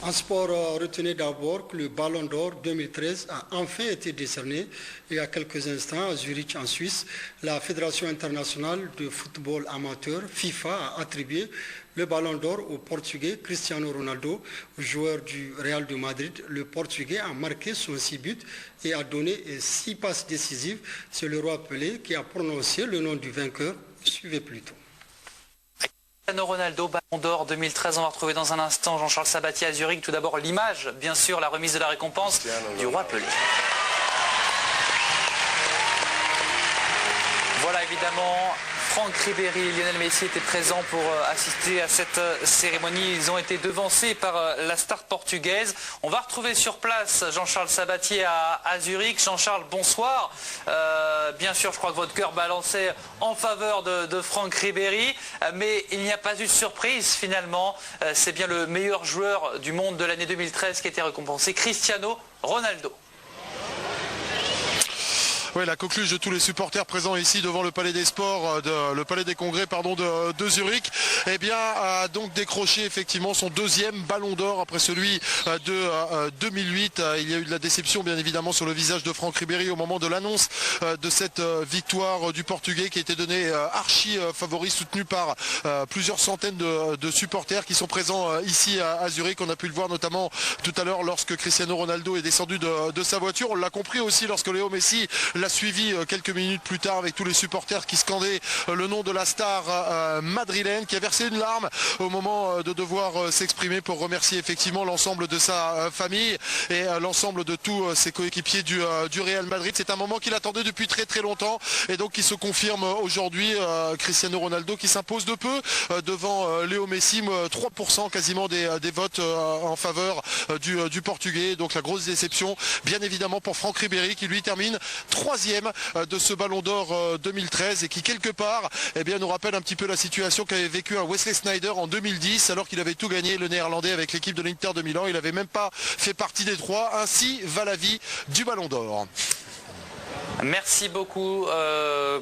En sport, retenez d'abord que le Ballon d'Or 2013 a enfin été décerné il y a quelques instants à Zurich en Suisse. La Fédération internationale de football amateur, FIFA, a attribué le Ballon d'Or au Portugais Cristiano Ronaldo, joueur du Real de Madrid. Le Portugais a marqué son 6 buts et a donné 6 passes décisives. C'est le roi Pelé qui a prononcé le nom du vainqueur. Suivez plutôt. Cristiano Ronaldo, Ballon d'Or 2013, on va retrouver dans un instant Jean-Charles Sabatier à Zurich. Tout d'abord l'image, bien sûr, la remise de la récompense du roi Pelé. Voilà évidemment, Franck Ribéry et Lionel Messi étaient présents pour assister à cette cérémonie. Ils ont été devancés par la star portugaise. On va retrouver sur place Jean-Charles Sabatier à Zurich. Jean-Charles, bonsoir. Bien sûr, je crois que votre cœur balançait en faveur de Franck Ribéry, mais il n'y a pas eu de surprise finalement. C'est bien le meilleur joueur du monde de l'année 2013 qui a été récompensé, Cristiano Ronaldo. Oui, la coqueluche de tous les supporters présents ici devant le Palais des Sports, le Palais des Congrès de Zurich, eh bien, a donc décroché effectivement son deuxième Ballon d'Or après celui de 2008. Il y a eu de la déception bien évidemment sur le visage de Franck Ribéry au moment de l'annonce de cette victoire du Portugais qui a été donnée archi favori, soutenu par plusieurs centaines de supporters qui sont présents ici à Zurich. On a pu le voir notamment tout à l'heure lorsque Cristiano Ronaldo est descendu de sa voiture. On l'a compris aussi lorsque Léo Messi l'a l'a suivi quelques minutes plus tard avec tous les supporters qui scandaient le nom de la star madrilène, qui a versé une larme au moment de devoir s'exprimer pour remercier effectivement l'ensemble de sa famille et l'ensemble de tous ses coéquipiers du Real Madrid. C'est un moment qu'il attendait depuis très très longtemps et donc qui se confirme aujourd'hui. Cristiano Ronaldo qui s'impose de peu devant Léo Messi, 3% quasiment des votes en faveur du Portugais. Donc la grosse déception bien évidemment pour Franck Ribéry qui lui termine 3e de ce Ballon d'Or 2013 et qui quelque part nous rappelle un petit peu la situation qu'avait vécu un Wesley Sneijder en 2010 alors qu'il avait tout gagné, le Néerlandais, avec l'équipe de l'Inter de Milan. Il n'avait même pas fait partie des 3. Ainsi va la vie du Ballon d'Or. Merci beaucoup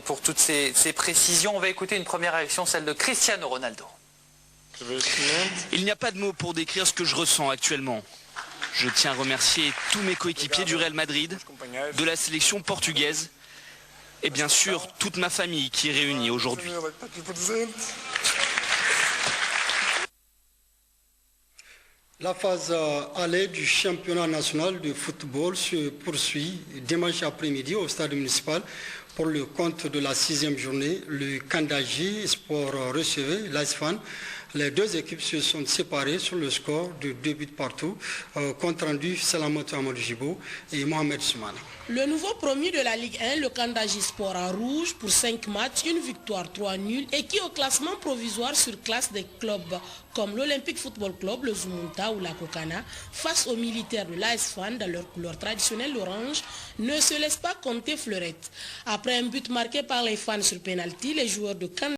pour toutes ces précisions. On va écouter une première réaction, celle de Cristiano Ronaldo. Il n'y a pas de mots pour décrire ce que je ressens actuellement. Je tiens à remercier tous mes coéquipiers du Real Madrid, de la sélection portugaise et bien sûr toute ma famille qui est réunie aujourd'hui. La phase aller du championnat national de football se poursuit dimanche après-midi au stade municipal pour le compte de la 6e journée. Le Kandaji Sport recevait l'AS-FAN. Les deux équipes se sont séparées sur le score de 2 buts partout. Compte rendu Salamoto Amadou Jibo et Mohamed Soumana. Le nouveau promu de la Ligue 1, le Kandaji Sport en rouge pour 5 matchs, une victoire, 3 nuls et qui au classement provisoire surclasse des clubs comme l'Olympique Football Club, le Zumunta ou la Kokana face aux militaires de l'AS-FAN dans leur couleur traditionnelle orange, ne se laisse pas compter fleurette. Après un but marqué par les fans sur pénalty, les joueurs de Kandaji